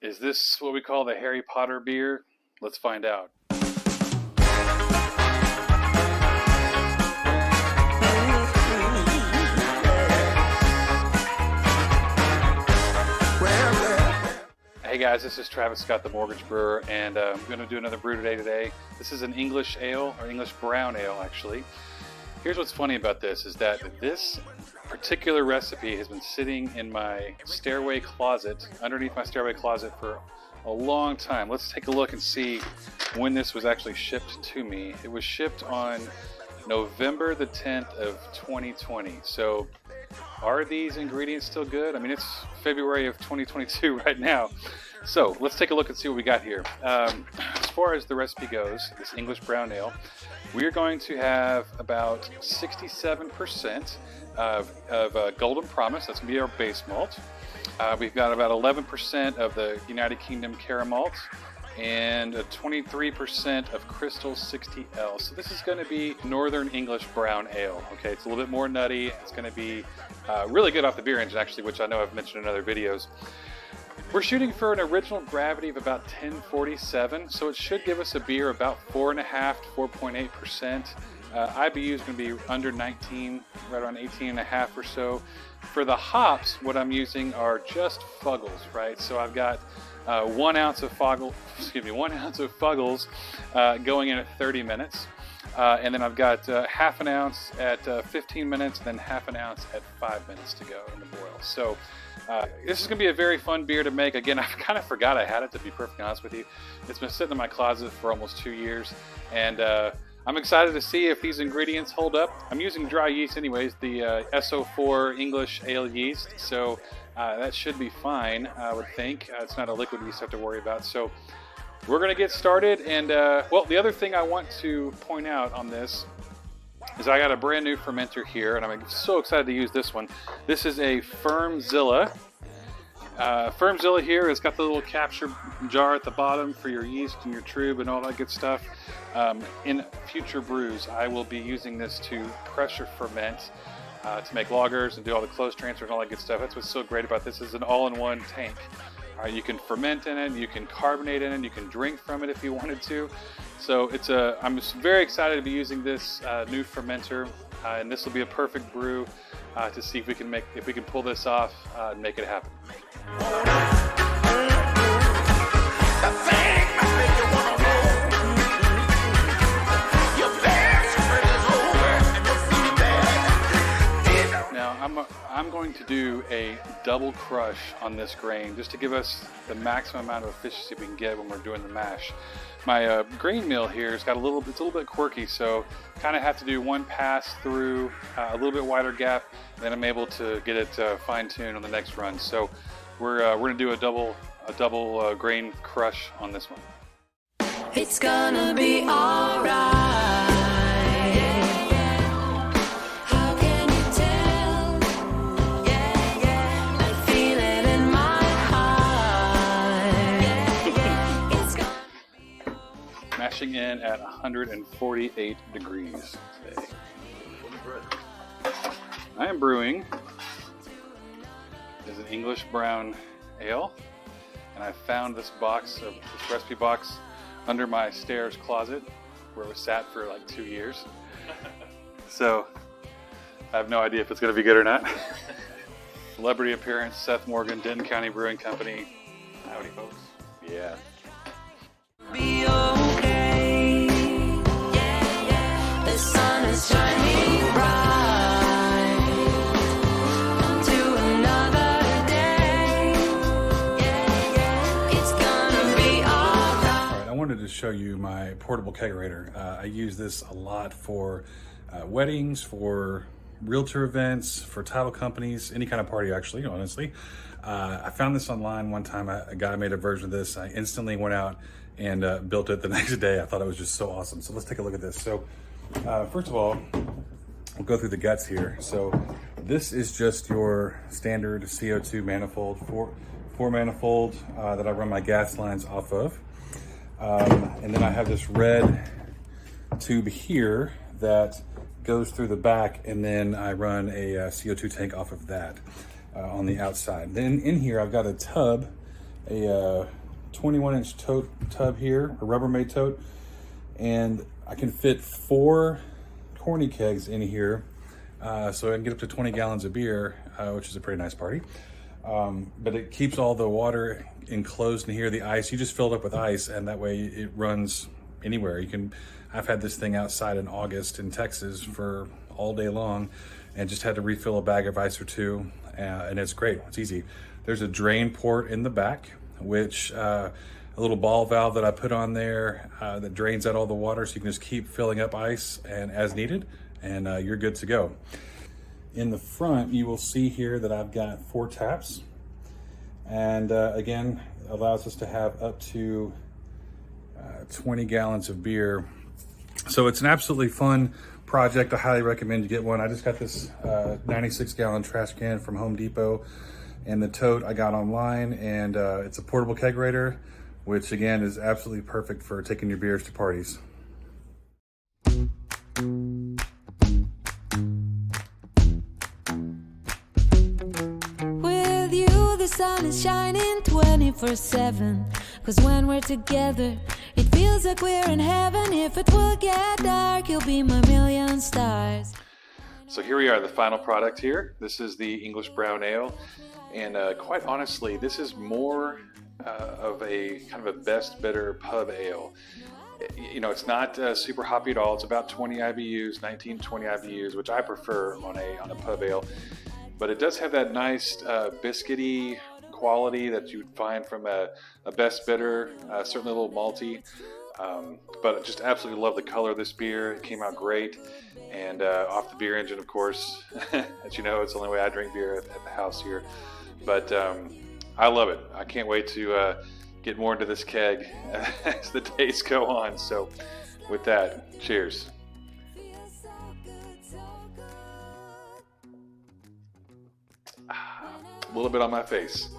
Is this what we call the Harry Potter beer? Let's find out. Hey guys, this is Travis Scott, the Mortgage Brewer, and I'm going to do another brew today. This is an English ale, or English brown ale actually. Here's what's funny about this, is that this particular recipe has been sitting in my stairway closet, underneath my stairway closet for a long time. Let's take a look and see when this was actually shipped to me. It was shipped on November the 10th of 2020. So are these ingredients still good? I mean, it's February of 2022 right now. So let's take a look and see what we got here. As far as the recipe goes, this English brown ale, we're going to have about 67% of Golden Promise. That's going to be our base malt. We've got about 11% of the United Kingdom Cara Malt and 23% of Crystal 60L. So this is going to be Northern English brown ale. Okay, it's a little bit more nutty. It's going to be really good off the beer engine, actually, which I know I've mentioned in other videos. We're shooting for an original gravity of about 1047, so it should give us a beer about 4.5 to 4.8%. IBU is going to be under 19, right around 18.5 or so. For the hops, what I'm using are just Fuggles, right? So I've got 1 ounce of Fuggles going in at 30 minutes. And then I've got half an ounce at 15 minutes, and then half an ounce at 5 minutes to go in the boil. So this is going to be a very fun beer to make. Again, I kind of forgot I had it, to be perfectly honest with you. It's been sitting in my closet for almost 2 years, and I'm excited to see if these ingredients hold up. I'm using dry yeast anyways, the SO4 English ale yeast, so that should be fine, I would think. It's not a liquid yeast I have to worry about. So we're going to get started, and well, the other thing I want to point out on this is I got a brand new fermenter here, and I'm so excited to use this one. This is a Firmzilla. Firmzilla here has got the little capture jar at the bottom for your yeast and your trub and all that good stuff. In future brews, I will be using this to pressure ferment to make lagers and do all the close transfers and all that good stuff. That's what's so great about this. Is an all-in-one tank. You can ferment in it, you can carbonate in it, you can drink from it if you wanted to. So I'm just very excited to be using this new fermenter, and this will be a perfect brew to see if we can pull this off and make it happen. I'm going to do a double crush on this grain just to give us the maximum amount of efficiency we can get when we're doing the mash. My grain mill here has got it's a little bit quirky, so kind of have to do one pass through a little bit wider gap, and then I'm able to get it fine-tuned on the next run. So we're going to do a double grain crush on this one. It's gonna be alright. Mashing in at 148 degrees today. I am brewing is an English brown ale, and I found this recipe box under my stairs closet where it was sat for like 2 years. So I have no idea if it's going to be good or not. Celebrity appearance, Seth Morgan, Denton County Brewing Company. Howdy, folks. Yeah. Be okay. Yeah, yeah. The sun is shining bright onto another day. Yeah, yeah. It's gonna be alright. Alright, I wanted to show you my portable kegerator. I use this a lot for weddings, for realtor events, for title companies, any kind of party actually, honestly. I found this online one time. A guy made a version of this. I instantly went out and built it the next day. I thought it was just so awesome. So let's take a look at this. So first of all, we'll go through the guts here. So this is just your standard CO2 manifold, four manifold that I run my gas lines off of. And then I have this red tube here that goes through the back, and then I run a CO2 tank off of that on the outside. Then in here I've got a tub a 21-inch tote tub here, a Rubbermaid tote, and I can fit 4 corny kegs in here, so I can get up to 20 gallons of beer, which is a pretty nice party. But it keeps all the water enclosed in here. The ice, you just fill it up with ice, and that way it runs anywhere. I've had this thing outside in August in Texas for all day long, and just had to refill a bag of ice or two, and it's great. It's easy. There's a drain port in the back, which a little ball valve that I put on there that drains out all the water, so you can just keep filling up ice and as needed, and you're good to go. In the front, you will see here that I've got 4 taps, and again, allows us to have up to 20 gallons of beer. So it's an absolutely fun project. I highly recommend you get one. I just got this 96-gallon trash can from Home Depot, and the tote I got online, and it's a portable kegerator, which again is absolutely perfect for taking your beers to parties. With you, the sun is shining 24/7. 'Cause when we're together, it feels like we're in heaven. If it will get dark, you'll be my million stars. So here we are, the final product here. This is the English Brown Ale. And quite honestly, this is more of a kind of a best, better pub ale. You know, it's not super hoppy at all. It's about 20 IBUs, 19, 20 IBUs, which I prefer on a pub ale. But it does have that nice biscuity quality that you would find from a best, better, certainly a little malty. But I just absolutely love the color of this beer. It came out great. And off the beer engine, of course. As you know, it's the only way I drink beer at the house here. But I love it. I can't wait to get more into this keg as the days go on. So with that, cheers. A little bit on my face.